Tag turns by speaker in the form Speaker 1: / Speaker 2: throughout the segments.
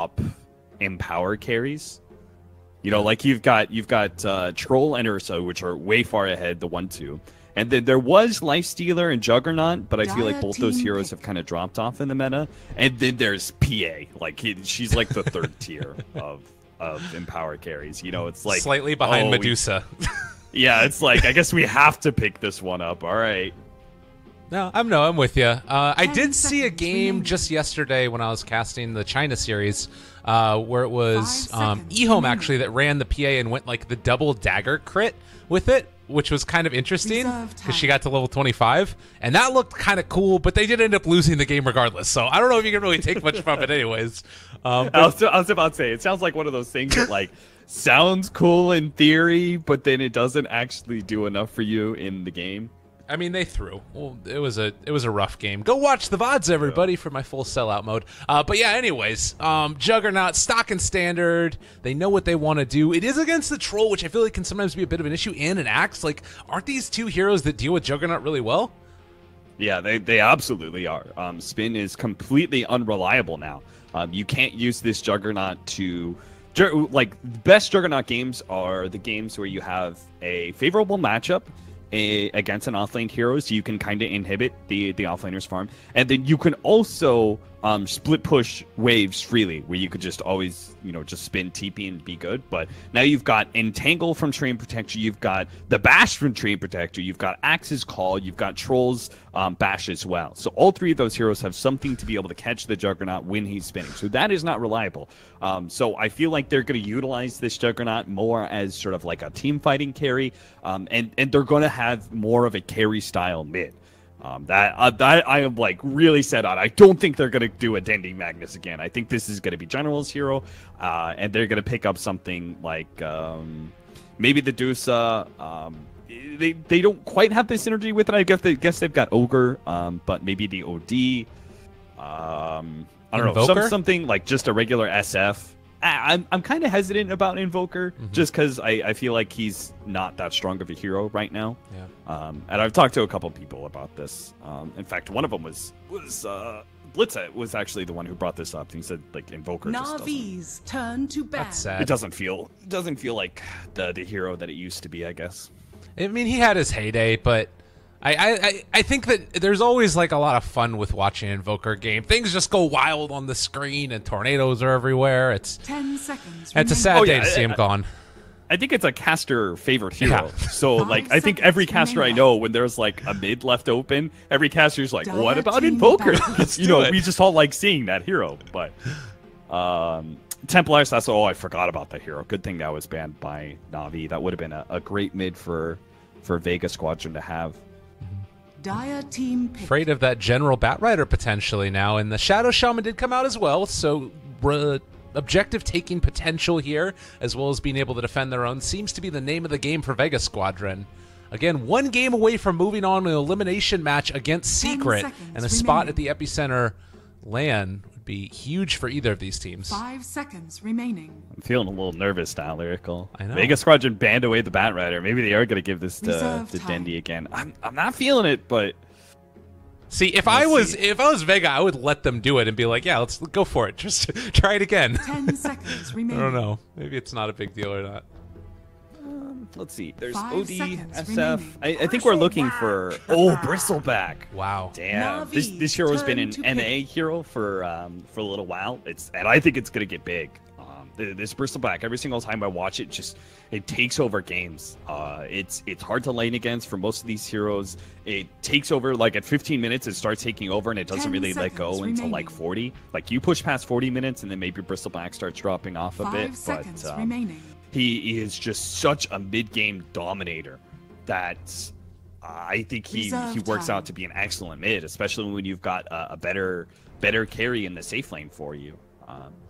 Speaker 1: top Empower carries. You know, like you've got Troll and Ursa, which are way far ahead, the 1-2. And then there was Lifestealer and Juggernaut, but I feel like both those heroes have kind of dropped off in the meta. And then there's PA. Like she's like the third tier of Empower carries. You know, it's like
Speaker 2: slightly behind Medusa.
Speaker 1: Yeah, it's like, I guess we have to pick this one up. All right.
Speaker 2: I'm with you. I did see a game just yesterday when I was casting the China series, where it was eHome actually that ran the PA and went like the double dagger crit with it, which was kind of interesting because she got to level 25, and that looked kind of cool. But they did end up losing the game regardless, so I don't know if you can really take much from it, anyways. I
Speaker 1: was about to say, it sounds like one of those things that like sounds cool in theory, but then it doesn't actually do enough for you in the game.
Speaker 2: I mean, they threw. Well, it was a rough game. Go watch the VODs, everybody, for my full sellout mode. But yeah, anyways, Juggernaut, stock and standard. They know what they want to do. It is against the Troll, which I feel like can sometimes be a bit of an issue, and an Axe. Like, aren't these two heroes that deal with Juggernaut really well?
Speaker 1: Yeah, they absolutely are. Spin is completely unreliable now. You can't use this Juggernaut to... Like, best Juggernaut games are the games where you have a favorable matchup against an offlane hero, so you can kind of inhibit the offlaner's farm, and then you can also split push waves freely, where you could just always, you know, just spin TP and be good. But now you've got Entangle from Terrain Protector, you've got the Bash from Terrain Protector, you've got Axe's Call, you've got Troll's Bash as well. So all three of those heroes have something to be able to catch the Juggernaut when he's spinning. So that is not reliable. So I feel like they're going to utilize this Juggernaut more as sort of like a team fighting carry, and they're going to have more of a carry style mid. That I am like really set on. I don't think they're gonna do a Dendi Magnus again. I think this is gonna be General's hero, and they're gonna pick up something like maybe the Dusa. They don't quite have the synergy with it. I guess they've got Ogre, but maybe the OD. I don't know, something like just a regular SF. I'm kind of hesitant about Invoker, just because I feel like he's not that strong of a hero right now. Yeah. And I've talked to a couple people about this. In fact, one of them was Blitz was actually the one who brought this up. He said like Invoker
Speaker 3: Navi's turn to bat.
Speaker 2: That's sad.
Speaker 1: It doesn't feel like the hero that it used to be, I guess.
Speaker 2: I mean, he had his heyday, but I think that there's always like a lot of fun with watching an Invoker game. Things just go wild on the screen and tornadoes are everywhere. It's
Speaker 3: 10 seconds.
Speaker 2: It's a sad day to see him gone.
Speaker 1: I think it's a caster favorite hero. Yeah. So like I think every caster I know, when there's like a mid left open, every caster's like, what about Invoker? You know, we just all like seeing that hero. But Templars, I forgot about that hero. Good thing that was banned by Navi. That would have been a great mid for VEGA Squadron to have.
Speaker 3: Dire team pick.
Speaker 2: Afraid of that General Batrider potentially now, and the Shadow Shaman did come out as well, so objective taking potential here, as well as being able to defend their own, seems to be the name of the game for VEGA Squadron. Again, one game away from moving on to an elimination match against Secret, and a spot at the Epicenter LAN would be huge for either of these teams.
Speaker 3: 5 seconds remaining.
Speaker 1: I'm feeling a little nervous now, Lyrical.
Speaker 2: I know.
Speaker 1: VEGA Squadron banned away the Batrider. Maybe they are going to give this to Dendi again. I'm not feeling it, but
Speaker 2: see, if I was VEGA, I would let them do it and be like, yeah, let's go for it. Just try it again.
Speaker 3: 10 seconds remaining.
Speaker 2: I don't know. Maybe it's not a big deal or not.
Speaker 1: Let's see. There's OD, SF. I think we're looking for Bristleback.
Speaker 2: Wow.
Speaker 1: Damn. This hero's been an NA hero for a little while. And I think it's gonna get big. This Bristleback, every single time I watch it, it takes over games. It's hard to lane against for most of these heroes. It takes over like at 15 minutes, it starts taking over, and it doesn't really let go until like 40. Like you push past 40 minutes, and then maybe Bristleback starts dropping off a bit.
Speaker 3: 5 seconds
Speaker 1: but
Speaker 3: remaining.
Speaker 1: He is just such a mid-game dominator that I think he works out to be an excellent mid, especially when you've got a better carry in the safe lane for you.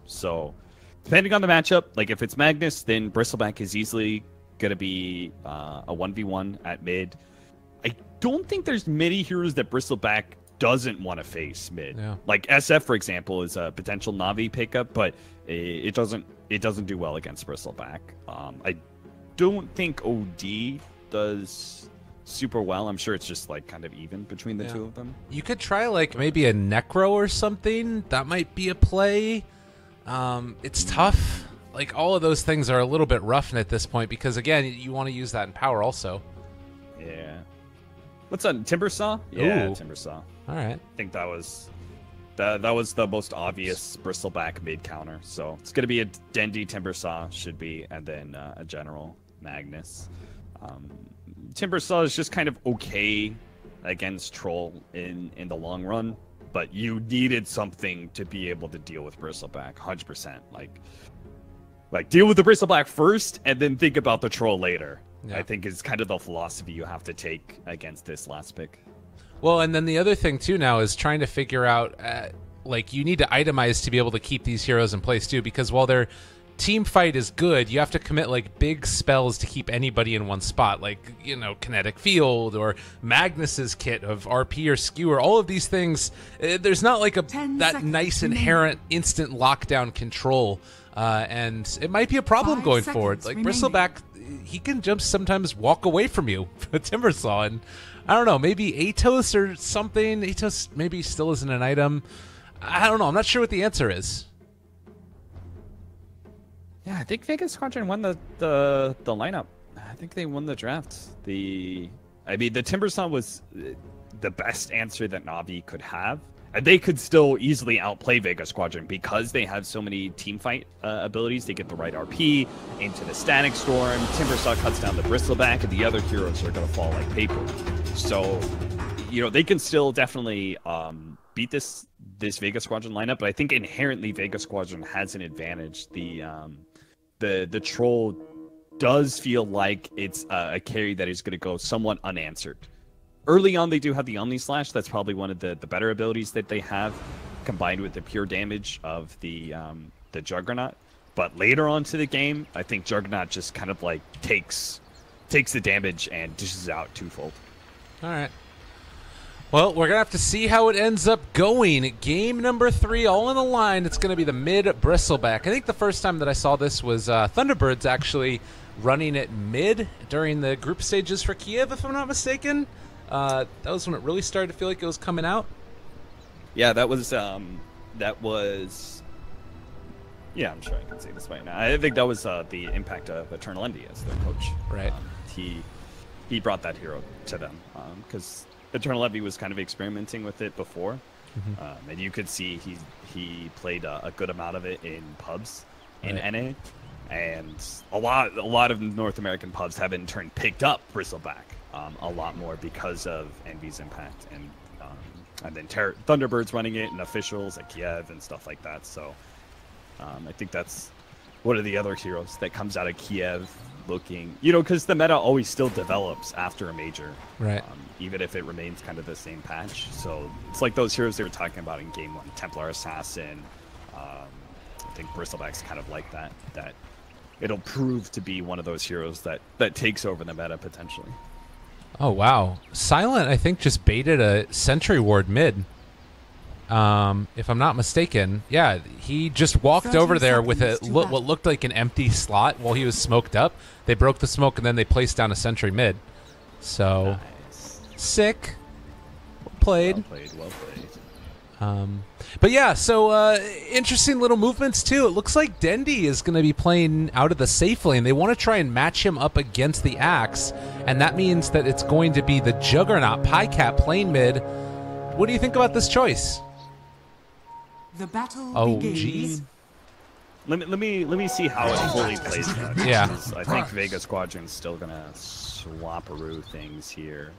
Speaker 1: So depending on the matchup, like if it's Magnus, then Bristleback is easily going to be a 1v1 at mid. I don't think there's many heroes that Bristleback doesn't want to face mid. Yeah. Like SF, for example, is a potential Navi pickup, but it doesn't do well against Bristleback. I don't think OD does super well. I'm sure it's just like kind of even between the two of them.
Speaker 2: You could try like maybe a Necro or something. That might be a play. It's tough. Like, all of those things are a little bit rough at this point because, again, you want to use that in power also.
Speaker 1: Yeah. What's that? Timbersaw? Yeah,
Speaker 2: Ooh.
Speaker 1: Timbersaw.
Speaker 2: All right.
Speaker 1: I think that was the most obvious bristleback mid counter. So it's gonna be a Dendi Timbersaw should be, and then a General Magnus. Timbersaw is just kind of okay against Troll in the long run, but you needed something to be able to deal with bristleback 100%. Like deal with the bristleback first, and then think about the Troll later. Yeah. I think is kind of the philosophy you have to take against this last pick.
Speaker 2: Well, and then the other thing, too, now is trying to figure out, like, you need to itemize to be able to keep these heroes in place, too, because while their team fight is good, you have to commit, like, big spells to keep anybody in one spot, like, you know, Kinetic Field or Magnus's kit of RP or Skewer, all of these things. There's not, like, that nice inherent instant lockdown control, and it might be a problem going forward. Like, Bristleback, he can just sometimes walk away from you, Timbersaw, and I don't know, maybe Atos or something. Atos maybe still isn't an item. I don't know. I'm not sure what the answer is.
Speaker 1: Yeah, I think VEGA SQUADRON won the lineup. I think they won the draft. The Timbersaw was the best answer that Navi could have. And they could still easily outplay VEGA SQUADRON because they have so many team fight abilities. They get the right RP into the Static Storm. Timbersaw cuts down the Bristleback, and the other heroes are going to fall like paper. So, you know, they can still definitely beat this VEGA SQUADRON lineup, but I think inherently VEGA SQUADRON has an advantage. The Troll does feel like it's a carry that is going to go somewhat unanswered. Early on, they do have the Omni Slash. That's probably one of the better abilities that they have, combined with the pure damage of the Juggernaut. But later on to the game, I think Juggernaut just kind of like takes the damage and dishes out twofold.
Speaker 2: All right. Well, we're going to have to see how it ends up going. Game number 3, all on the line. It's going to be the mid Bristleback. I think the first time that I saw this was Thunderbirds actually running it mid during the group stages for Kiev, if I'm not mistaken. That was when it really started to feel like it was coming out.
Speaker 1: Yeah, that was. Yeah, I'm sure I can say this right now. I think that was the impact of Eternal Envy as their coach.
Speaker 2: Right.
Speaker 1: He brought that hero to them because Eternal Envy was kind of experimenting with it before, and you could see he played a good amount of it in pubs in NA, and a lot of North American pubs have in turn picked up Bristleback. A lot more because of Envy's impact, and then Thunderbirds running it and officials at Kiev and stuff like that. So I think that's one of the other heroes that comes out of Kiev looking, you know, because the meta always still develops after a major,
Speaker 2: right?
Speaker 1: Even if it remains kind of the same patch. So it's like those heroes they were talking about in Game 1, Templar Assassin. I think Bristleback's kind of like that it'll prove to be one of those heroes that takes over the meta potentially.
Speaker 2: Oh, wow. Silent, I think, just baited a Sentry Ward mid. If I'm not mistaken. Yeah, he just walked over there with what looked like an empty slot while he was smoked up. They broke the smoke, and then they placed down a Sentry mid. So, nice. Sick. Well played.
Speaker 1: Well played.
Speaker 2: But yeah, so interesting little movements too. It looks like Dendi is going to be playing out of the safe lane. They want to try and match him up against the Axe, and that means that it's going to be the Juggernaut Pycat playing mid. What do you think about this choice?
Speaker 3: The battle begins.
Speaker 1: Let me see how it fully plays out.
Speaker 2: Yeah,
Speaker 1: I think VEGA SQUADRON's still gonna swap-a-roo things here.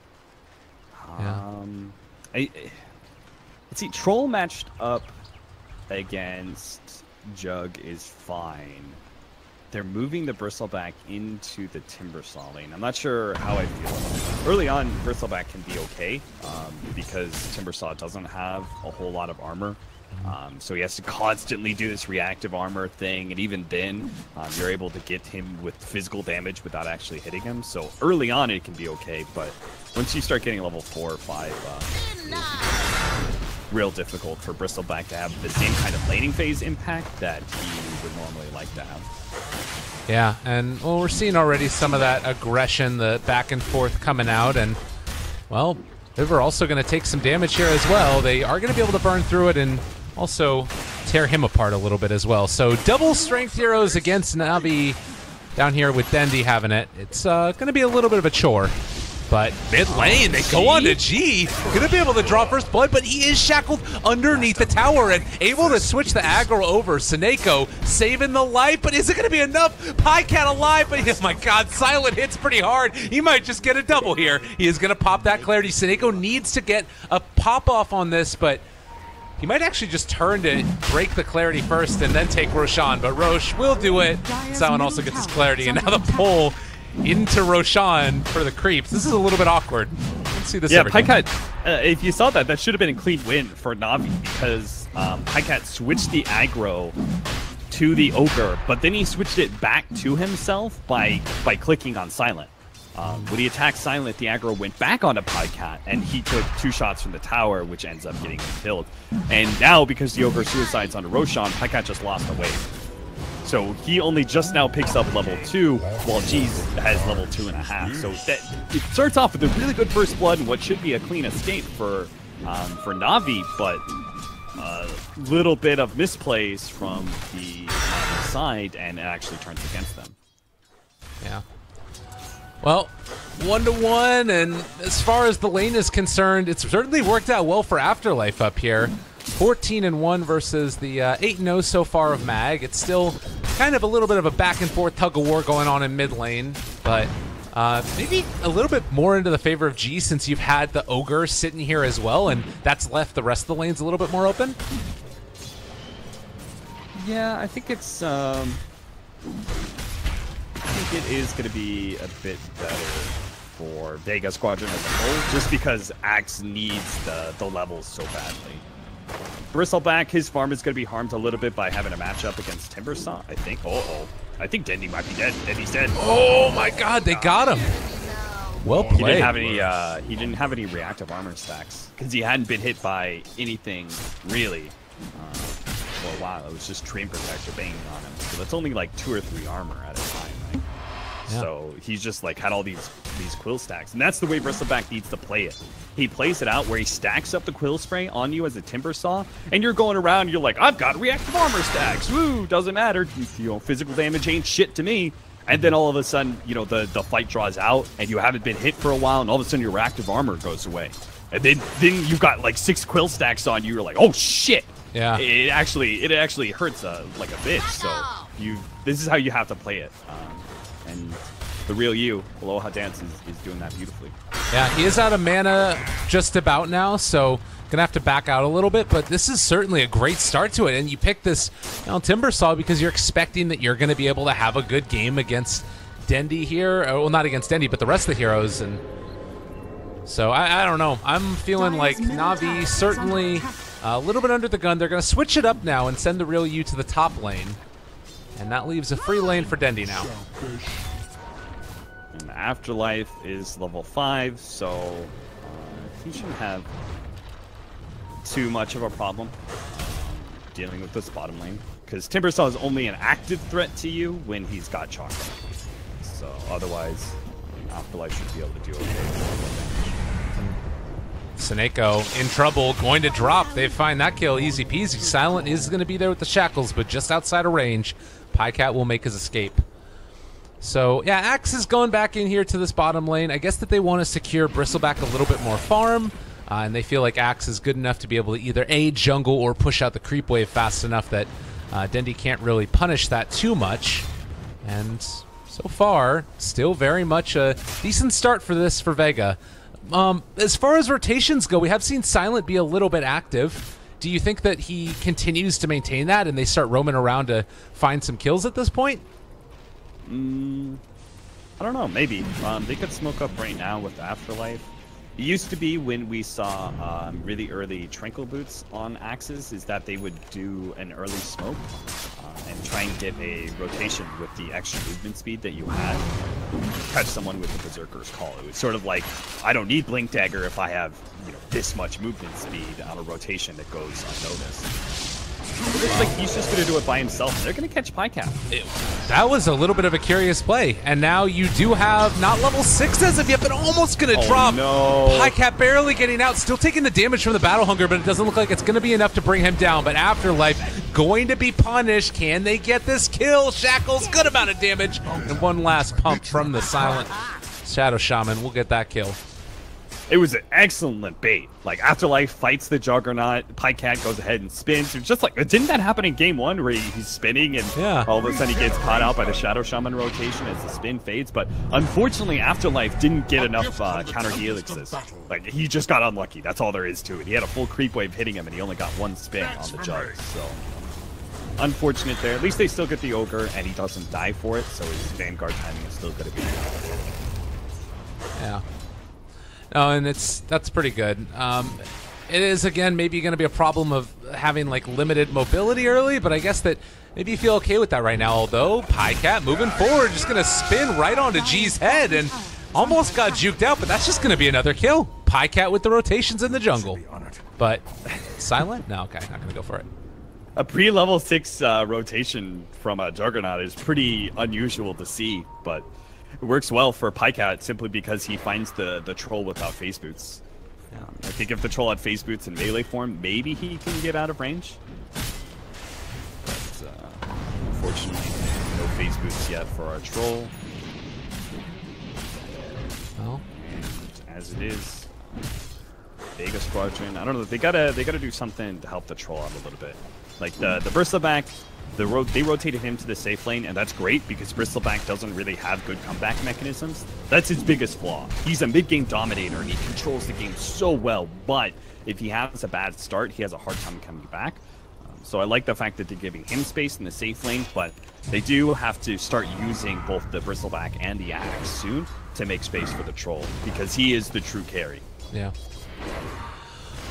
Speaker 1: Let's see, Troll matched up against Jug is fine. They're moving the Bristleback into the Timbersaw lane. I'm not sure how I feel. Early on, Bristleback can be okay because Timbersaw doesn't have a whole lot of armor. So he has to constantly do this reactive armor thing, and even then, you're able to get him with physical damage without actually hitting him. So early on, it can be okay, but once you start getting level 4 or 5, real difficult for Bristleback to have the same kind of laning phase impact that he would normally like to have.
Speaker 2: Yeah, and well, we're seeing already some of that aggression, the back and forth coming out, and well, River also going to take some damage here as well. They are going to be able to burn through it and also tear him apart a little bit as well. So double strength heroes against Navi down here with Dendi having it. It's going to be a little bit of a chore. But mid lane, they go on to G. Gonna be able to draw first blood, but he is shackled underneath the tower and able to switch the aggro over. Sineko saving the life, but is it gonna be enough? Pycat alive, but oh my god, Silent hits pretty hard. He might just get a double here. He is gonna pop that clarity. Sineko needs to get a pop off on this, but he might actually just turn to break the clarity first and then take Roshan, but Rosh will do it. Silent also gets his clarity, and now the pull into Roshan for the creeps. This is a little bit awkward. Let's see this.
Speaker 1: Yeah, Pycat, if you saw that, that should have been a clean win for Navi because Pycat switched the aggro to the Ogre, but then he switched it back to himself by clicking on Silent. When he attacked Silent, the aggro went back onto Pycat, and he took 2 shots from the tower, which ends up getting him killed. And now, because the Ogre suicides onto Roshan, Pycat just lost a wave. So he only just now picks up level 2, while G's has level 2.5. So that it starts off with a really good first blood and what should be a clean escape for Navi, but a little bit of misplays from the side, and it actually turns against them.
Speaker 2: Yeah. Well, 1-1, and as far as the lane is concerned, it's certainly worked out well for Afterlife up here. 14-1 versus the 8-0 so far of Mag. It's still kind of a little bit of a back-and-forth tug-of-war going on in mid lane, but maybe a little bit more into the favor of G since you've had the Ogre sitting here as well, and that's left the rest of the lanes a little bit more open.
Speaker 1: Yeah, I think it's I think it is going to be a bit better for VEGA Squadron as a whole, just because Axe needs the levels so badly. Bristleback, his farm is going to be harmed a little bit by having a matchup against Timbersaw, I think. I think Dendi might be dead. Dendi's dead.
Speaker 2: Oh my god, they got him. Well played.
Speaker 1: He didn't have any reactive armor stacks because he hadn't been hit by anything really for a while. It was just Dream Protector banging on him. So that's only like 2 or 3 armor at a time, right? Yeah. So he's just like had all these quill stacks, and that's the way Bristleback needs to play it. He plays it out where he stacks up the quill spray on you as a timber saw, and you're going around, you're like, I've got reactive armor stacks, woo, doesn't matter, you know, physical damage ain't shit to me. And then all of a sudden, you know, the fight draws out, and you haven't been hit for a while, and all of a sudden your reactive armor goes away, and then you've got like 6 quill stacks on you. You're like, oh shit. Yeah. It actually hurts like a bitch. So this is how you have to play it. And the real you, Aloha Dance, is doing that beautifully.
Speaker 2: Yeah, he is out of mana just about now, so gonna have to back out a little bit, but this is certainly a great start to it. And you pick this Timbersaw because you're expecting that you're gonna be able to have a good game against Dendi here. Well, not against Dendi, but the rest of the heroes. And so I don't know. I'm feeling like Navi certainly a little bit under the gun. They're gonna switch it up now and send the real you to the top lane. And that leaves a free lane for Dendi now.
Speaker 1: And Afterlife is level 5, so he shouldn't have too much of a problem dealing with this bottom lane. Because Timbersaw is only an active threat to you when he's got chocolate. So otherwise, Afterlife should be able to do okay.
Speaker 2: Sineko in trouble, going to drop. They find that kill easy peasy. Silent is going to be there with the shackles, but just outside of range. Pycat will make his escape. So, yeah, Axe is going back in here to this bottom lane. I guess that they want to secure Bristleback a little bit more farm, and they feel like Axe is good enough to be able to either A, jungle, or push out the creep wave fast enough that Dendi can't really punish that too much. And so far, still very much a decent start for this for VEGA. As far as rotations go, we have seen Silent be a little bit active. Do you think that he continues to maintain that and they start roaming around to find some kills at this point?
Speaker 1: I don't know, maybe. They could smoke up right now with Afterlife. It used to be when we saw really early Tranquil Boots on Axes, is that they would do an early smoke and try and get a rotation with the extra movement speed that you had. Catch someone with the Berserker's Call. It was sort of like, I don't need Blink Dagger if I have, you know, this much movement speed on a rotation that goes unnoticed. It looks like he's just going to do it by himself. They're going to catch Pycat.
Speaker 2: That was a little bit of a curious play. And now you do have not level 6 as of yet, but almost going to drop.
Speaker 1: No.
Speaker 2: Pycat barely getting out, still taking the damage from the Battle Hunger, but it doesn't look like it's going to be enough to bring him down. But Afterlife going to be punished. Can they get this kill? Shackles, good amount of damage. And one last pump from the silent Shadow Shaman. We'll get that kill.
Speaker 1: It was an excellent bait. Like, Afterlife fights the Juggernaut, Pycat goes ahead and spins. It's just like, didn't that happen in game one where he's spinning and all of a sudden he gets caught out by the Shadow Shaman rotation as the spin fades? But unfortunately, Afterlife didn't get enough counter helixes. Like, he just got unlucky. That's all there is to it. He had a full creep wave hitting him and he only got one spin on the Jug. So, unfortunate there. At least they still get the Ogre and he doesn't die for it. So his Vanguard timing is still going to be good.
Speaker 2: Yeah. Oh, and that's pretty good. It is, again, maybe going to be a problem of having like limited mobility early, but I guess that maybe you feel okay with that right now. Although Pycat moving forward, just going to spin right onto G's head and almost got juked out, but that's just going to be another kill. Pycat with the rotations in the jungle. But silent? No, okay, not going to go for it.
Speaker 1: A pre-level 6 rotation from a Juggernaut is pretty unusual to see, but it works well for Pycat simply because he finds the troll without face boots. I think if the troll had face boots in melee form, maybe he can get out of range. But unfortunately, no face boots yet for our troll.
Speaker 2: Well,
Speaker 1: and as it is, VEGA Squadron. I don't know. They gotta do something to help the troll out a little bit. Like the Bristleback. They rotated him to the safe lane, and that's great because Bristleback doesn't really have good comeback mechanisms. That's his biggest flaw. He's a mid-game dominator, and he controls the game so well, but if he has a bad start, he has a hard time coming back. So I like the fact that they're giving him space in the safe lane, but they do have to start using both the Bristleback and the Axe soon to make space for the Troll, because he is the true carry.
Speaker 2: Yeah.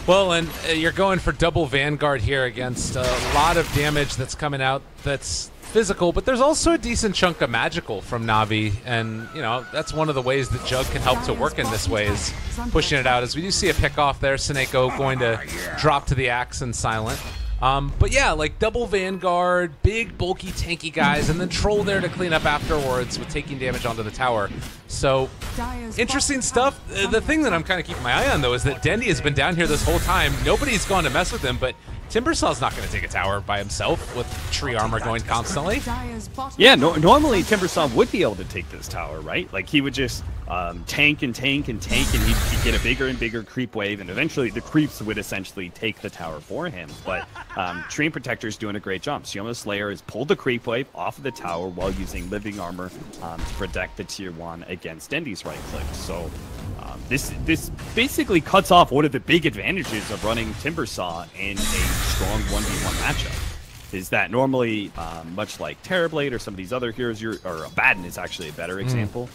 Speaker 2: Well, and you're going for double Vanguard here against a lot of damage that's coming out that's physical, but there's also a decent chunk of magical from Navi, and, you know, that's one of the ways that Jug can help to work in this way is pushing it out. As we do see a pick off there, Seneko going to drop to the Axe and silent. But yeah, like double Vanguard, big, bulky, tanky guys, and then Troll there to clean up afterwards with taking damage onto the tower. So, interesting stuff. The thing that I'm kind of keeping my eye on, though, is that Dendy has been down here this whole time. Nobody's gone to mess with him, but Timbersaw's not going to take a tower by himself with tree armor going constantly.
Speaker 1: Yeah, normally Timbersaw would be able to take this tower, right? Like, he would just tank and tank and tank, and he'd get a bigger and bigger creep wave, and eventually the creeps would essentially take the tower for him. But Tree Protector's doing a great job. Sioma Slayer has pulled the creep wave off of the tower while using living armor to protect the tier 1 against Dendy's right click. So this basically cuts off one of the big advantages of running Timbersaw in a strong 1v1 matchup. Is that normally, much like Terrorblade or some of these other heroes, or Abaddon is actually a better example,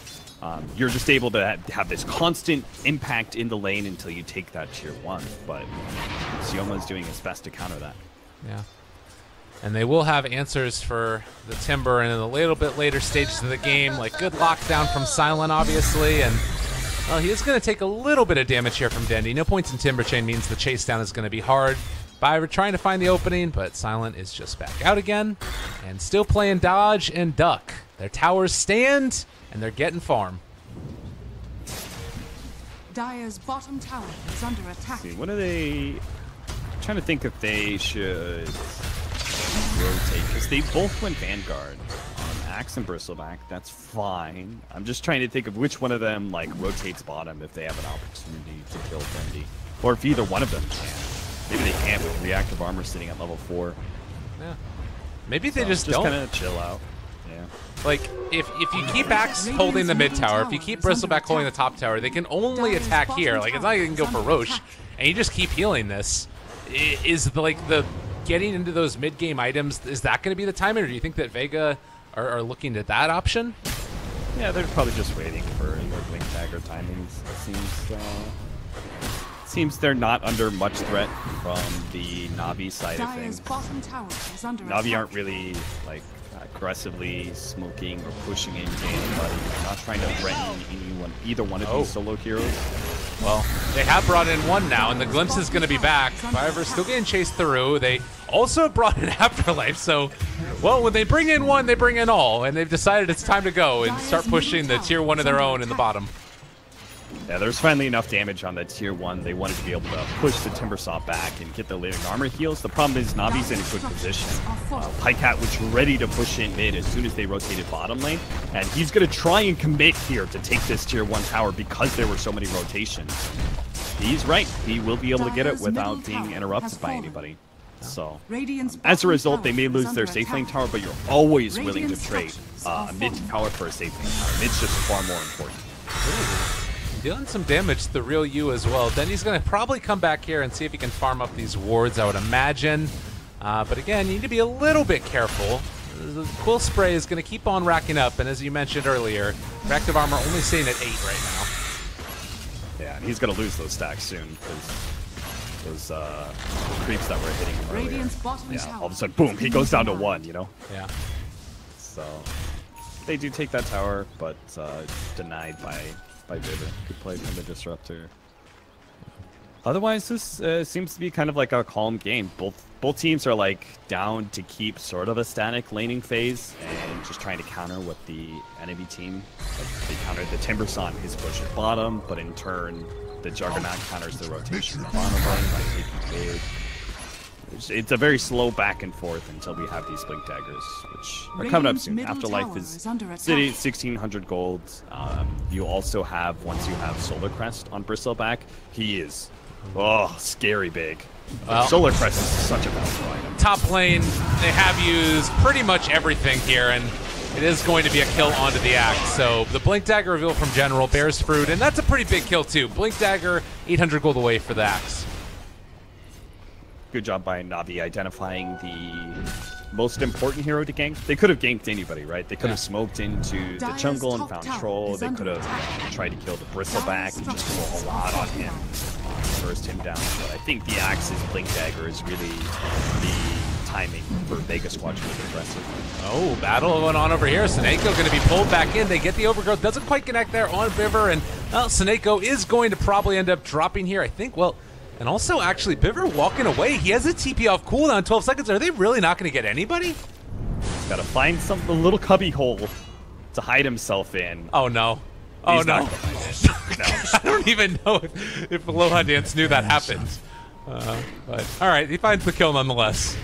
Speaker 1: you're just able to have this constant impact in the lane until you take that tier 1. But Sioma is doing his best to counter that.
Speaker 2: Yeah. And they will have answers for the Timber and in a little bit later stages of the game, like good lockdown from Silent, obviously, and well, he is going to take a little bit of damage here from Dendy. No points in Timber Chain means the chase down is going to be hard. By trying to find the opening, but Silent is just back out again, and still playing dodge and duck. Their towers stand, and they're getting farm.
Speaker 3: Dire's bottom tower is under attack.
Speaker 1: See, what are they? I'm trying to think if they should rotate, because they both went Vanguard on Axe and Bristleback. That's fine. I'm just trying to think of which one of them like rotates bottom if they have an opportunity to kill Dendy, or if either one of them can. Maybe they can't with reactive armor sitting at level 4.
Speaker 2: Yeah. Maybe they just
Speaker 1: kind
Speaker 2: don't.
Speaker 1: of chill out. Yeah.
Speaker 2: Like, if you keep Axe holding the mid tower, if you keep Bristleback holding the top tower, they can only attack here. Like, it's not like they can go for Roche, and you just keep healing this. Is the getting into those mid game items, is that going to be the timing, or do you think that VEGA are looking at that option?
Speaker 1: Yeah, they're probably just waiting for like Wing Dagger timings. It seems they're not under much threat from the Navi side of things. Navi aren't really like aggressively smoking or pushing into anybody. They're not trying to threaten either one of these solo heroes.
Speaker 2: Well, they have brought in one now, and the Glimpse is going to be back. However, still getting chased through. They also brought in Afterlife, so, well, when they bring in one, they bring in all, and they've decided it's time to go and start pushing the tier 1 of their own in the bottom.
Speaker 1: Yeah, there's finally enough damage on that tier 1. They wanted to be able to push the Timbersaw back and get the living armor heals. The problem is Navi's in a good position. Pycat was ready to push in mid as soon as they rotated bottom lane, and he's going to try and commit here to take this tier 1 tower because there were so many rotations. He's right. He will be able to get it without being interrupted by anybody. So, as a result, they may lose their safe lane tower, but you're always willing to trade a mid tower for a safe lane tower. Mid's just far more important.
Speaker 2: Dealing some damage to the real you as well. Then he's going to probably come back here and see if he can farm up these wards, I would imagine. But again, you need to be a little bit careful. The Quill Spray is going to keep on racking up, and as you mentioned earlier, reactive armor only staying at 8 right now.
Speaker 1: Yeah, and he's going to lose those stacks soon, because those creeps that were hitting him earlier. Yeah, all of a sudden, boom, he goes down to 1, you know?
Speaker 2: Yeah.
Speaker 1: So, they do take that tower, but denied by VEGA. Good play from the Disruptor. Otherwise, this seems to be kind of like a calm game. Both teams are like down to keep sort of a static laning phase and just trying to counter what the enemy team. Like they countered the Timbersaw his push at bottom, but in turn, the Juggernaut counters the rotation at bottom lane by taking mid. It's a very slow back and forth until we have these Blink Daggers, which are coming up soon. Afterlife is city 1600 gold. You also have, once you have Solar Crest on Bristleback, he is, scary big. Well, Solar Crest is such a valuable item.
Speaker 2: Top lane, they have used pretty much everything here, and it is going to be a kill onto the Axe. So the Blink Dagger reveal from General bears fruit, and that's a pretty big kill too. Blink Dagger, 800 gold away for the Axe.
Speaker 1: Good job by Navi identifying the most important hero to gank. They could have ganked anybody, right? They could have smoked into the jungle and found Troll. They could have tried to kill the Bristleback and just roll a lot on him, burst him down. But I think the Axe's Blink Dagger is really the timing for VEGA Squadron to be aggressive.
Speaker 2: Oh, battle going on over here. Seneko going to be pulled back in. They get the overgrowth. Doesn't quite connect there on Biver, and Seneko is going to probably end up dropping here, I think. Well, and also, actually, Biver walking away. He has a TP off cooldown, 12 seconds. Are they really not going to get anybody?
Speaker 1: Got to find a little cubby hole to hide himself in.
Speaker 2: Oh, no. Oh, no. I don't even know if Aloha Dance knew that happened. But, all right, he finds the kill nonetheless.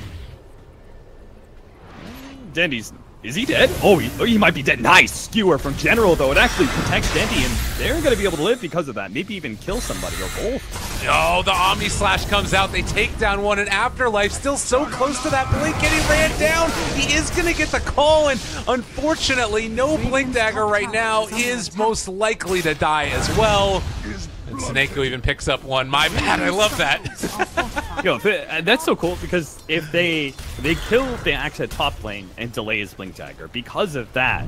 Speaker 1: Dendy's... Is he dead? Oh, he might be dead. Nice skewer from General, though. It actually protects Dendy, and they're going to be able to live because of that. Maybe even kill somebody or both.
Speaker 2: No, the Omni Slash comes out. They take down one, and Afterlife still so close to that Blink, and he ran down. He is going to get the call, and unfortunately, no Blink Dagger right now is most likely to die as well. And Seneko even picks up one. My bad, I love that.
Speaker 1: Yo, that's so cool because if they kill the Axe at top lane and delay his Blink Dagger, because of that,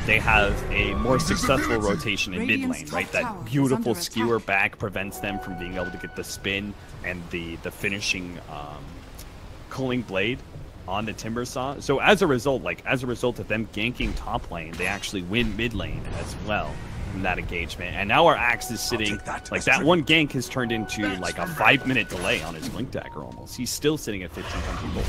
Speaker 1: they have a more successful rotation in mid lane, right? That beautiful skewer back prevents them from being able to get the spin and the finishing Culling Blade on the Timbersaw. So as a result of them ganking top lane, they actually win mid lane as well in that engagement. And now our Axe is sitting, like that one gank has turned into like a 5-minute delay on his Blink Dagger almost. He's still sitting at 1500 gold.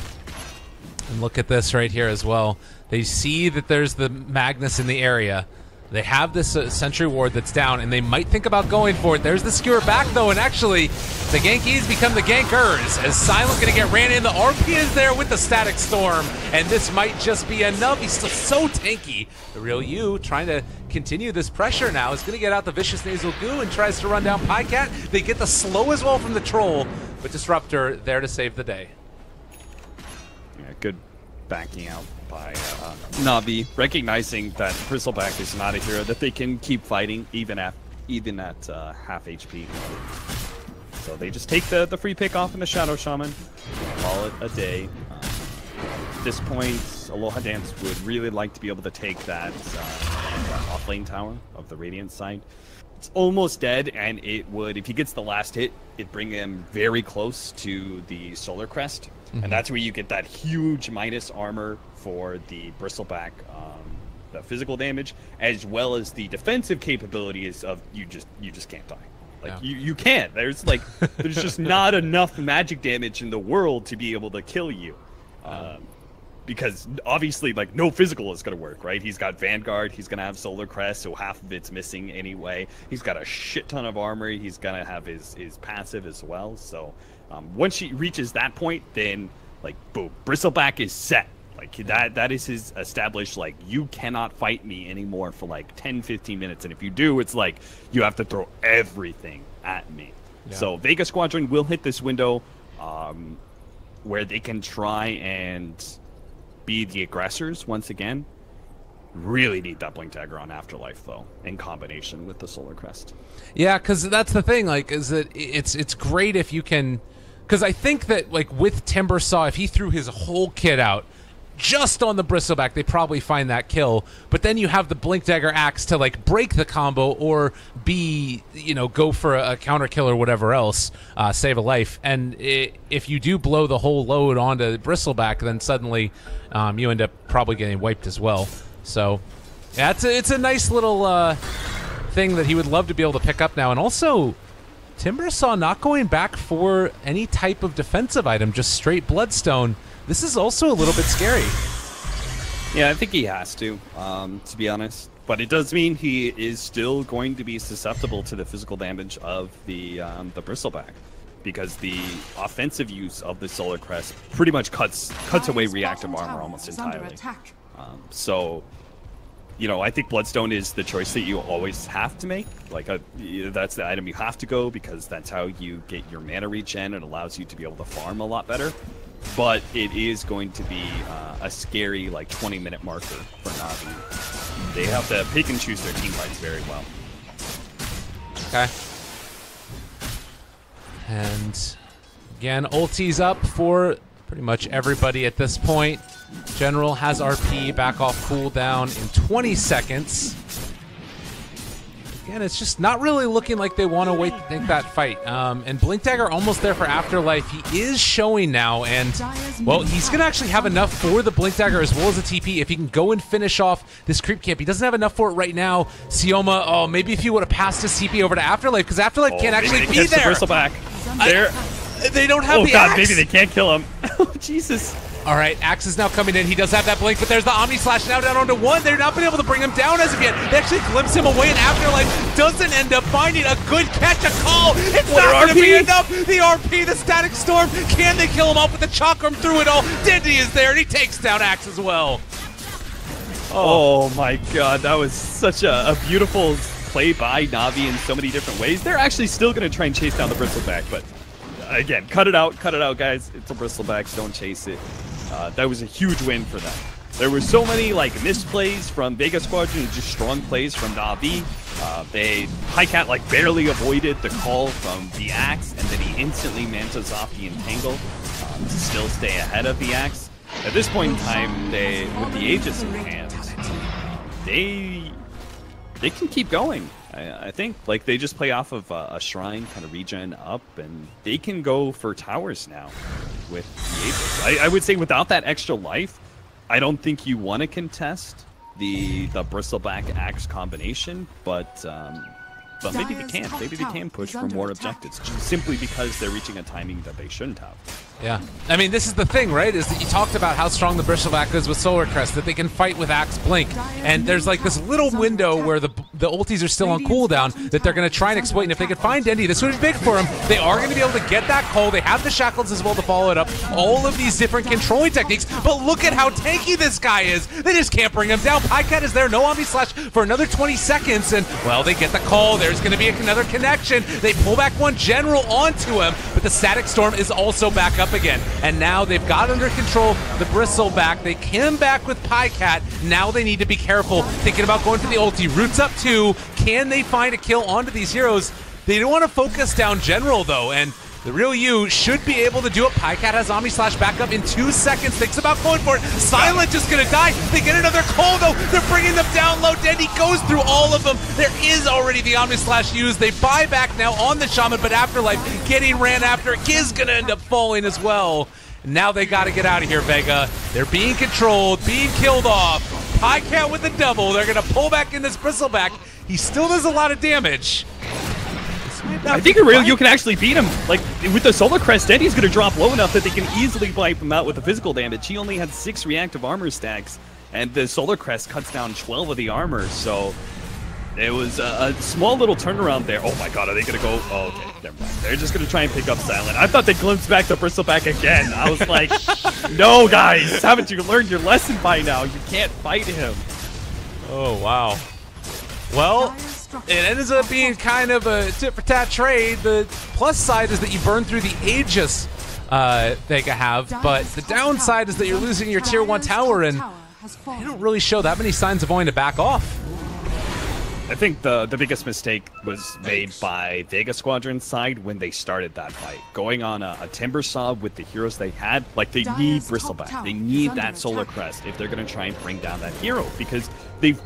Speaker 2: And look at this right here as well. They see that there's the Magnus in the area. They have this Sentry Ward that's down, and they might think about going for it. There's the skewer back, though, and actually, the Gankies become the Gankers, as Silent's going to get ran in. The RP is there with the Static Storm, and this might just be enough. He's still so tanky. The real you trying to continue this pressure now is going to get out the Vicious Nasal Goo and tries to run down Pycat. They get the slow as well from the Troll, but Disruptor there to save the day.
Speaker 1: Yeah, good backing out by Navi, recognizing that Bristleback is not a hero that they can keep fighting even at half HP. So they just take the free pick off in the Shadow Shaman, call it a day. At this point, Aloha Dance would really like to be able to take that off lane tower of the Radiant side. It's almost dead, and it would, if he gets the last hit, it'd bring him very close to the Solar Crest. And that's where you get that huge minus armor for the Bristleback, the physical damage, as well as the defensive capabilities of you just can't die. Like you can't. There's just not enough magic damage in the world to be able to kill you. because obviously, like, no physical is going to work, right? He's got Vanguard, he's going to have Solar Crest, so half of it's missing anyway. He's got a shit ton of armor, he's going to have his passive as well. So once he reaches that point, then, like, boom, Bristleback is set. Like, that is his established, like, you cannot fight me anymore for, like, 10, 15 minutes. And if you do, it's like, you have to throw everything at me. Yeah. So VEGA Squadron will hit this window where they can try and be the aggressors once again. Really need that Blink Dagger on Afterlife, though, in combination with the Solar Crest. Yeah,
Speaker 2: because that's the thing, like, is that it's great if you can... Because I think that, like, with Timbersaw, if he threw his whole kit out, just on the Bristleback, they probably find that kill. But then you have the Blink Dagger Axe to, like, break the combo or be, you know, go for a counter kill or whatever else, save a life. And if you do blow the whole load onto Bristleback, then suddenly you end up probably getting wiped as well. So, yeah, it's a nice little thing that he would love to be able to pick up now. And also, Timbersaw not going back for any type of defensive item, just straight Bloodstone. This is also a little bit scary.
Speaker 1: Yeah, I think he has to be honest. But it does mean he is still going to be susceptible to the physical damage of the Bristleback, because the offensive use of the Solar Crest pretty much cuts away reactive armor almost entirely. So, you know, I think Bloodstone is the choice that you always have to make. Like, that's the item you have to go, because that's how you get your mana regen. It allows you to be able to farm a lot better. But it is going to be a scary, like, 20-minute marker for Navi. They have to pick and choose their team fights very well.
Speaker 2: Okay. And, again, ulti's up for pretty much everybody at this point. General has RP back off cooldown in 20 seconds. Again, it's just not really looking like they want to wait to take that fight. And Blink Dagger almost there for Afterlife. He is showing now, and, well, he's going to actually have enough for the Blink Dagger as well as a TP if he can go and finish off this creep camp. He doesn't have enough for it right now. Sioma, oh, maybe if he would have passed his CP over to Afterlife, because Afterlife can't actually be there.
Speaker 1: The Bristleback.
Speaker 2: They don't have the
Speaker 1: God,
Speaker 2: axe.
Speaker 1: maybe they can't kill him. Oh, Jesus.
Speaker 2: All right, Axe is now coming in. He does have that blink, but there's the Omni Slash now down onto one. They're not been able to bring him down as of yet. They actually glimpse him away, and Afterlife doesn't end up finding a good catch, a call. It's not going to be enough. The RP, the Static Storm. Can they kill him off with the Chakram through it all? Dindy is there, and he takes down Axe as well.
Speaker 1: Oh my God, that was such a beautiful play by Navi in so many different ways. They're actually still going to try and chase down the Bristleback, but again, cut it out, guys. It's a Bristleback, don't chase it. That was a huge win for them. There were so many, like, misplays from VEGA Squadron and just strong plays from Navi. Highcat, like, barely avoided the call from the Axe, and then he instantly mantas off the Entangle to still stay ahead of the Axe. At this point in time, with the Aegis in hand, they can keep going. I think, like, they just play off of a Shrine, kind of regen up, and they can go for towers now with the Aegis. I would say without that extra life, I don't think you want to contest the Bristleback Axe combination, but maybe they can. Maybe they can push for more objectives, just simply because they're reaching a timing that they shouldn't have.
Speaker 2: Yeah. I mean, this is the thing, right? Is that you talked about how strong the Bristleback is with Solar Crest, that they can fight with Axe Blink. And there's like this little window where the ultis are still on cooldown that they're going to try and exploit. And if they can find Dendy, this would be big for them. They are going to be able to get that call. They have the Shackles as well to follow it up. All of these different controlling techniques. But look at how tanky this guy is. They just can't bring him down. Pycat is there. No Omni Slash for another 20 seconds. And, well, they get the call. There's going to be another connection. They pull back one General onto him. But the Static Storm is also back up again. And now they've got under control the Bristleback. They came back with Pycat. Now they need to be careful, thinking about going for the ulti. Roots up 2. Can they find a kill onto these heroes? They don't want to focus down General, though, and the real you should be able to do it. Pycat has Omni Slash back up in 2 seconds. Thinks about going for it. Silent just going to die. They get another call, though. They're bringing them down low. Dendy goes through all of them. There is already the Omni Slash used. They buy back now on the Shaman, but Afterlife getting ran after is going to end up falling as well. Now they got to get out of here, VEGA. They're being controlled, being killed off. Pycat with the double. They're going to pull back in this Bristleback. He still does a lot of damage.
Speaker 1: I think you can actually beat him. Like, with the Solar Crest, Denny's going to drop low enough that they can easily wipe him out with the physical damage. He only had 6 reactive armor stacks, and the Solar Crest cuts down 12 of the armor, so it was a small little turnaround there. Oh my god, are they going to go? Oh, okay, never mind. They're just going to try and pick up Silent. I thought they glimpsed back the Bristleback again. I was like, no, guys, haven't you learned your lesson by now? You can't fight him.
Speaker 2: Oh, wow. Well, it ends up being kind of a tit-for-tat trade. The plus side is that you burn through the Aegis Vega have, but the downside is that you're losing your tier 1 tower, and they don't really show that many signs of wanting to back off.
Speaker 1: I think the biggest mistake was made by VEGA Squadron's side when they started that fight. Going on a Timber Saw with the heroes they had, like they need Bristleback. They need that Solar Crest if they're going to try and bring down that hero, because they've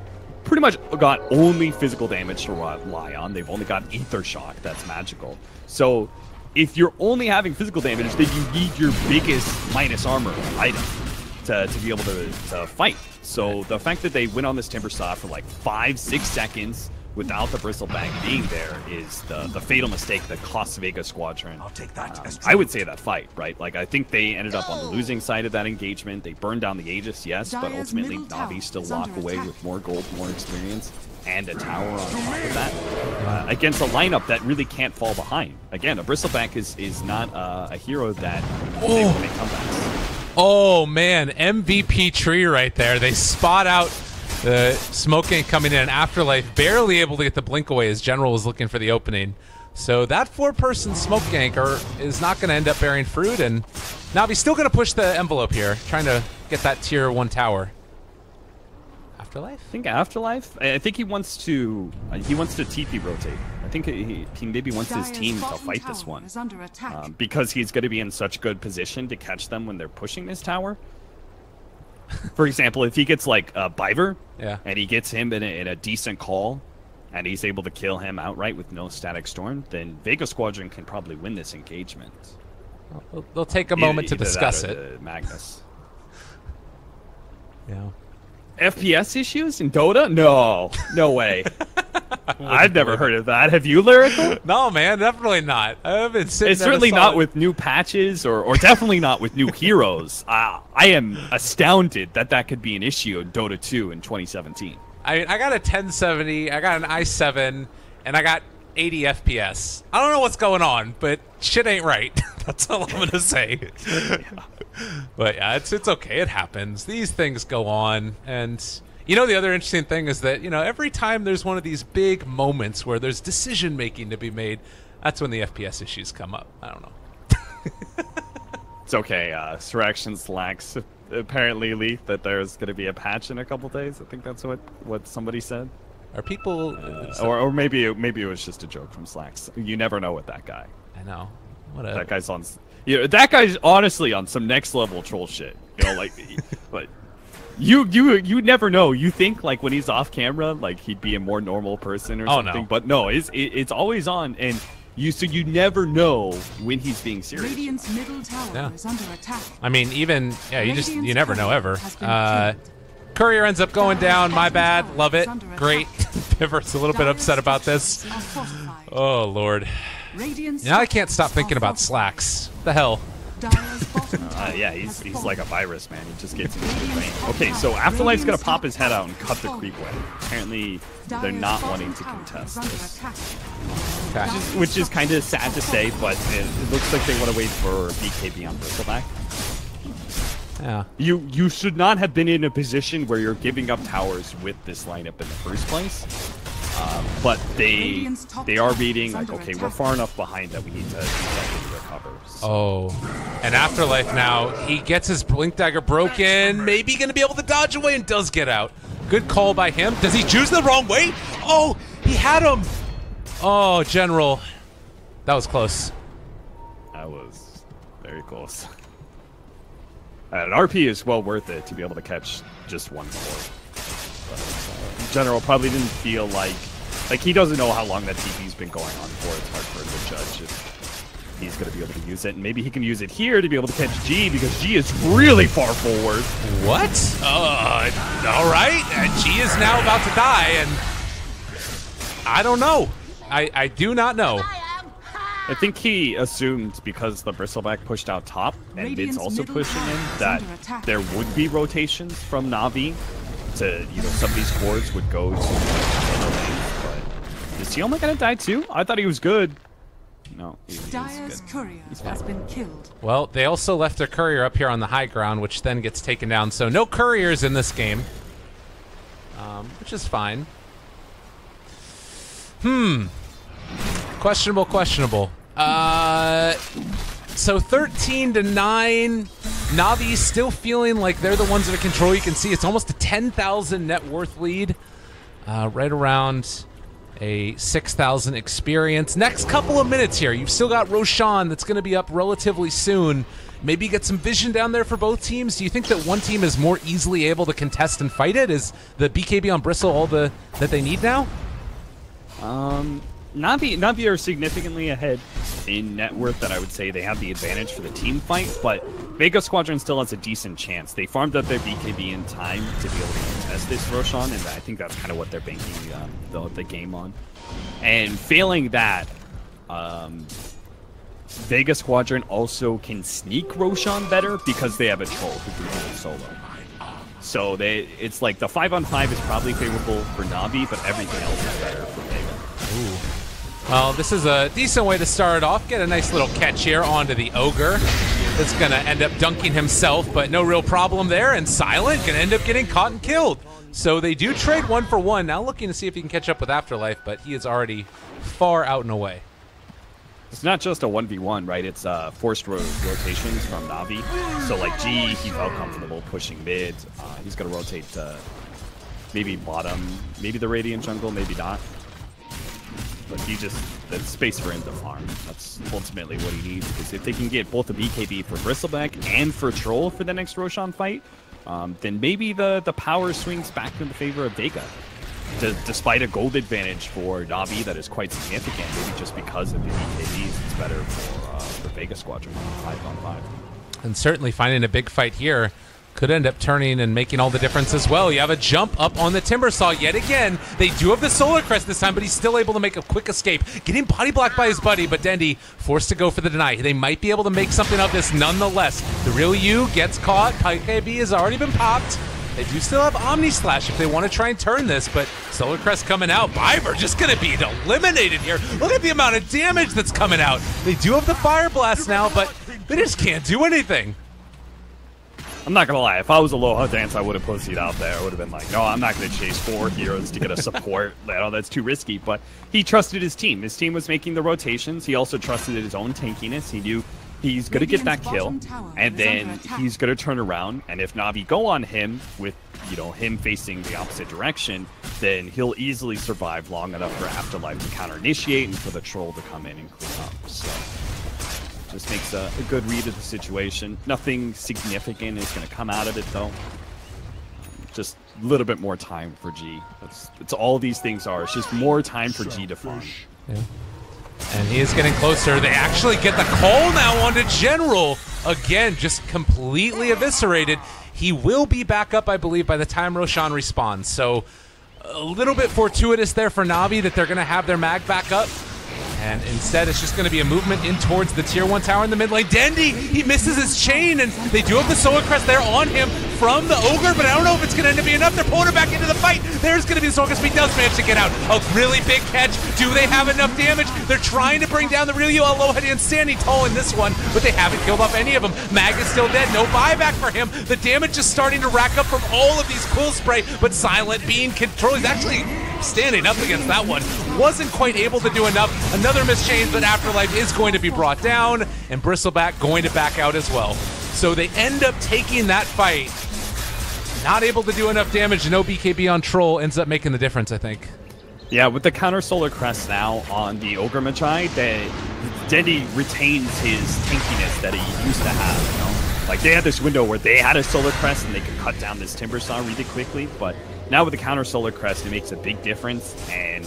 Speaker 1: pretty much got only physical damage to rely on. They've only got Ether Shock that's magical. So if you're only having physical damage, then you need your biggest minus armor item to be able to fight. So the fact that they went on this Timber Saw for like 5-6 seconds without the Bristleback being there is the fatal mistake that cost VEGA Squadron.
Speaker 4: I'll take that.
Speaker 1: I would say that fight, right? Like, I think they ended up on the losing side of that engagement. They burned down the Aegis, yes, but ultimately Navi still walk away with more gold, more experience, and a tower on top of that against a lineup that really can't fall behind. Again, a Bristleback is not a hero that they will make comebacks.
Speaker 2: Oh man, MVP tree right there. They spot out the Smoke Gank coming in, Afterlife barely able to get the blink away as General was looking for the opening. So that 4-person Smoke Ganker is not going to end up bearing fruit, and Navi's still going to push the envelope here, trying to get that tier 1 tower. Afterlife?
Speaker 1: I think Afterlife. I think he wants to TP rotate. I think he maybe wants his team to fight this one because he's going to be in such good position to catch them when they're pushing this tower. For example, if he gets like Biver, and he gets him in a decent call, and he's able to kill him outright with no static storm, then VEGA Squadron can probably win this engagement.
Speaker 2: Well, they'll take a moment to discuss it.
Speaker 1: Magnus.
Speaker 2: Yeah.
Speaker 1: FPS issues in Dota? No way. I've never heard of that. Have you, Lyrical?
Speaker 2: No, man, definitely not. I've been sitting.
Speaker 1: It's certainly not with new patches, or definitely not with new heroes. I am astounded that could be an issue in Dota 2 in 2017.
Speaker 2: I got a 1070, I got an i7, and I got 80 FPS. I don't know what's going on, but shit ain't right. That's all I'm gonna say. But yeah, it's okay. It happens. These things go on, and you know the other interesting thing is that every time there's one of these big moments where there's decision making to be made, that's when the FPS issues come up. I don't know.
Speaker 1: It's okay. Surrection slacks apparently leaked that there's going to be a patch in a couple days. I think that's what somebody said.
Speaker 2: Are people?
Speaker 1: Or maybe it was just a joke from Slacks. You never know with that guy.
Speaker 2: I know. Whatever.
Speaker 1: That guy's on. That guy's honestly on some next level troll shit. Like, but you never know. You think like when he's off camera, like he'd be a more normal person or something. No. But no, it's always on, and you never know when he's being serious.
Speaker 3: Radiant's middle tower is under attack.
Speaker 2: I mean, even you never know ever. Courier ends up going down. My bad. Love it. Great. Pivert's a little bit upset about this. Oh lord. Now I can't stop thinking about Slacks. The hell.
Speaker 1: Yeah, he's like a virus, man. He just gets into the brain. Okay, so Afterlife's gonna pop his head out and cut the creep way. Apparently, they're not wanting to contest this, which is kind of sad to say, but it looks like they want to wait for BKB on Bristleback.
Speaker 2: Yeah.
Speaker 1: You should not have been in a position where you're giving up towers with this lineup in the first place. But they are reading like, okay, we're far enough behind that we need to recover. So.
Speaker 2: Oh, and Afterlife now, he gets his Blink Dagger broken, maybe going to be able to dodge away and does get out. Good call by him. Does he choose the wrong way? Oh, he had him. Oh, General. That was close.
Speaker 1: That was very close. An RP is well worth it to be able to catch just one core. General probably didn't feel like he doesn't know how long that TP's been going on for. It's hard for him to judge if he's going to be able to use it. And maybe he can use it here to be able to catch G, because G is really far forward.
Speaker 2: What? All right. G is now about to die, and I don't know. I do not know.
Speaker 1: I think he assumed because the Bristleback pushed out top and mid's also pushing in that there would be rotations from Navi to, some of these cores would go to other lanes, but is he only gonna die too? I thought he was good. No, he's
Speaker 3: Dire's
Speaker 1: good.
Speaker 3: courier has been killed.
Speaker 2: Well, they also left a courier up here on the high ground, which then gets taken down. So no couriers in this game, which is fine. Questionable. So 13-9. Navi still feeling like they're the ones that are control. You can see it's almost a 10,000 net worth lead. Right around a 6,000 experience. Next couple of minutes here. You've still got Roshan that's going to be up relatively soon. Maybe get some vision down there for both teams. Do you think that one team is more easily able to contest and fight it? Is the BKB on Bristle all that they need now?
Speaker 1: Navi are significantly ahead in net worth that I would say they have the advantage for the team fight, but VEGA Squadron still has a decent chance. They farmed up their BKB in time to be able to contest this Roshan, and I think that's kind of what they're banking the game on. And failing that, VEGA Squadron also can sneak Roshan better because they have a troll who can do it solo. So it's like the 5-on-5 is probably favorable for Navi, but everything else is better for VEGA.
Speaker 2: Ooh. Well, this is a decent way to start it off. Get a nice little catch here onto the Ogre. It's going to end up dunking himself, but no real problem there. And Silent going to end up getting caught and killed. So they do trade 1 for 1. Now looking to see if he can catch up with Afterlife, but he is already far out and away.
Speaker 1: It's not just a 1v1, right? It's forced rotations from Navi. So like G, he felt comfortable pushing mid. He's going to rotate maybe bottom, maybe the Radiant jungle, maybe not. But that's space for him to farm. That's ultimately what he needs, because if they can get both a BKB for Bristleback and for Troll for the next Roshan fight, then maybe the power swings back in the favor of VEGA. Despite a gold advantage for Navi that is quite significant, maybe just because of the BKBs, it's better for VEGA Squadron 5-on-5.
Speaker 2: And certainly finding a big fight here could end up turning and making all the difference as well. You have a jump up on the Timbersaw yet again. They do have the Solar Crest this time, but he's still able to make a quick escape. Getting body blocked by his buddy, but Dendy forced to go for the deny. They might be able to make something of this nonetheless. The real you gets caught. PKB has already been popped. They do still have Omni Slash if they want to try and turn this, but Solar Crest coming out. Viper just going to be eliminated here. Look at the amount of damage that's coming out. They do have the Fire Blast now, but they just can't do anything.
Speaker 1: I'm not gonna lie, if I was a Aloha Dance, I would have pussied out there. I would have been like, no, I'm not gonna chase 4 heroes to get a support. That's too risky. But he trusted his team. His team was making the rotations. He also trusted his own tankiness. He knew he's gonna get that kill, and then he's gonna turn around. And if Navi go on him with him facing the opposite direction, then he'll easily survive long enough for Afterlife to counter initiate and for the Troll to come in and clean up. So just makes a good read of the situation. Nothing significant is going to come out of it, though. Just a little bit more time for G. That's all these things are. It's just more time for G to farm.
Speaker 2: Yeah. And he is getting closer. They actually get the call now onto General. Again, just completely eviscerated. He will be back up, I believe, by the time Roshan respawns. So a little bit fortuitous there for Navi that they're going to have their mag back up. And instead, it's just going to be a movement in towards the Tier 1 tower in the mid lane. Dendy, he misses his chain, and they do have the Solar Crest there on him from the Ogre, but I don't know if it's going to end up being enough. They're pulling him back into the fight. There's going to be the Solar Crest, but he does manage to get out. A really big catch. Do they have enough damage? They're trying to bring down the Real Aloha Dance standing tall in this one, but they haven't killed off any of them. Mag is still dead. No buyback for him. The damage is starting to rack up from all of these Quill Spray, but Silent being controlled. He's actually standing up against that one. Wasn't quite able to do enough. Another missed chain, but Afterlife is going to be brought down, and Bristleback going to back out as well. So they end up taking that fight. Not able to do enough damage. No BKB on Troll ends up making the difference, I think.
Speaker 1: Yeah, with the counter Solar Crest now on the Ogre Magi, Dendy retains his tankiness that he used to have. Like, they had this window where they had a Solar Crest and they could cut down this Timbersaw really quickly, but now with the counter Solar Crest, it makes a big difference, and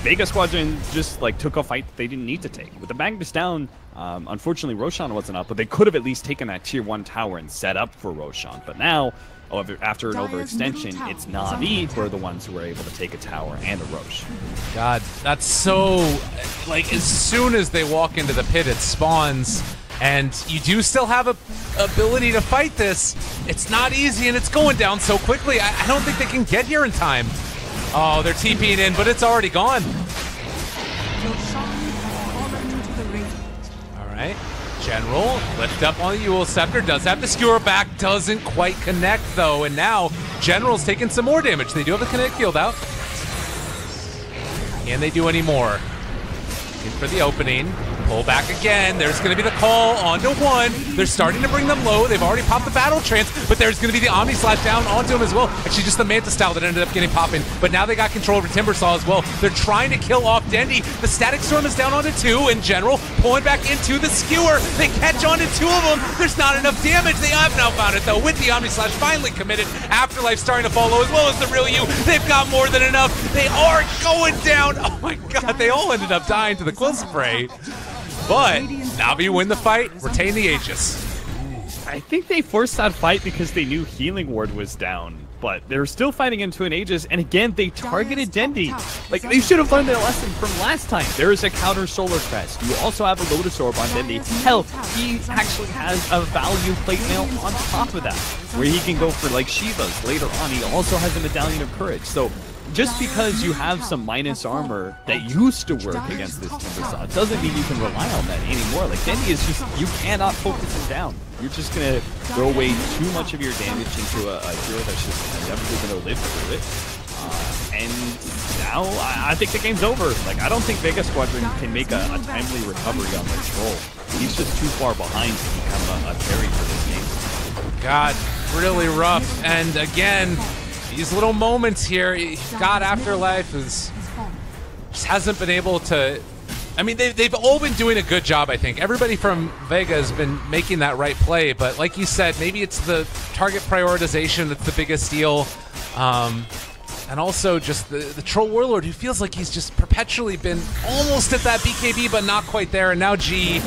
Speaker 1: VEGA Squadron just took a fight that they didn't need to take. With the Magnus down, unfortunately Roshan wasn't up, but they could have at least taken that Tier 1 tower and set up for Roshan. But now However, after an overextension, it's Navi who are the ones who are able to take a tower and a Roche.
Speaker 2: God, that's so... Like, as soon as they walk into the pit, it spawns. And you do still have a ability to fight this. It's not easy, and it's going down so quickly. I don't think they can get here in time. Oh, they're TPing in, but it's already gone. All right. General, lift up on the Eul Scepter, does have the skewer back, doesn't quite connect though, and now General's taking some more damage. They do have the kinetic field out. Can they do any more? In for the opening. Pull back again. There's going to be the call onto one. They're starting to bring them low. They've already popped the battle trance, but there's going to be the Omni Slash down onto him as well. Actually, just the Manta style that ended up getting popping, but now they got control over Timbersaw as well. They're trying to kill off Dendy. The Static Storm is down onto 2 in General, pulling back into the skewer. They catch onto 2 of them. There's not enough damage. They have now found it though with the Omni Slash finally committed. Afterlife starting to follow as well as the real you. They've got more than enough. They are going down. Oh my god, they all ended up dying to the Quill Spray. But Navi win the fight, retain the Aegis.
Speaker 1: I think they forced that fight because they knew Healing Ward was down, but they were still fighting into an Aegis, and again, they targeted Dendy. Like, they should have learned their lesson from last time. There is a counter Solar Crest. You also have a Lotus Orb on Dendy. Hell, he actually has a value plate mail on top of that, where he can go for, like, Shivas later on. He also has a Medallion of Courage, so just because you have some minus armor that used to work against this Timbersaw doesn't mean you can rely on that anymore. Like, Dendy is just, you cannot focus him down. You're just going to throw away too much of your damage into a hero that's just never going to live through it. And now, I think the game's over. Like, I don't think VEGA Squadron can make a timely recovery on their troll. He's just too far behind to become a carry for this game.
Speaker 2: God, really rough. And again, these little moments here, God Afterlife just hasn't been able to... I mean, they've all been doing a good job, I think. Everybody from Vega has been making that right play, but like you said, maybe it's the target prioritization that's the biggest deal. And also just the Troll Warlord, who feels like he's just perpetually been almost at that BKB, but not quite there. And now G,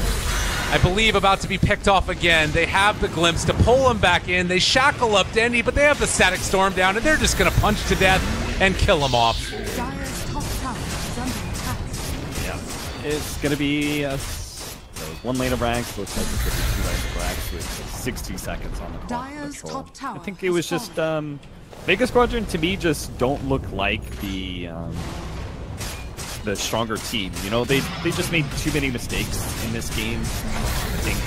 Speaker 2: I believe, about to be picked off again. They have the glimpse to pull him back in. They shackle up Dendy, but they have the Static Storm down, and they're just going to punch to death and kill him off.
Speaker 1: Yeah, it's going to be one lane of ranks. Looks like it's going to be 2 lanes of ranks with 60 seconds on the clock. I think it was just VEGA Squadron, to me, just don't look like the stronger team. You know, they just made too many mistakes in this game. I think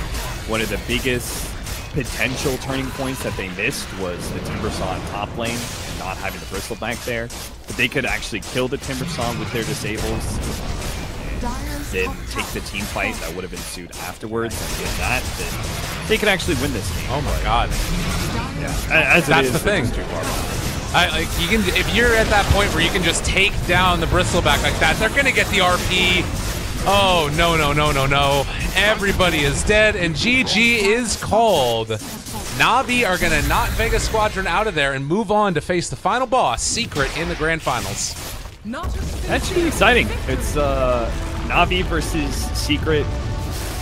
Speaker 1: one of the biggest potential turning points that they missed was the Timbersaw in top lane, and not having the Bristle back there. But they could actually kill the Timbersaw with their disables, and then take the team fight that would have ensued afterwards. And get that, then they could actually win this game.
Speaker 2: Oh my god.
Speaker 1: Yeah,
Speaker 2: that's the thing.
Speaker 1: Too far behind.
Speaker 2: Like, you can, if you're at that point where you can just take down the Bristleback like that, they're gonna get the RP. Oh no no no no no! Everybody is dead, and GG is called. Navi are gonna knock VEGA Squadron out of there and move on to face the final boss, Secret, in the grand finals.
Speaker 1: That should be exciting. It's Navi versus Secret.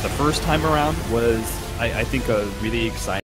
Speaker 1: The first time around was, I think, a really exciting.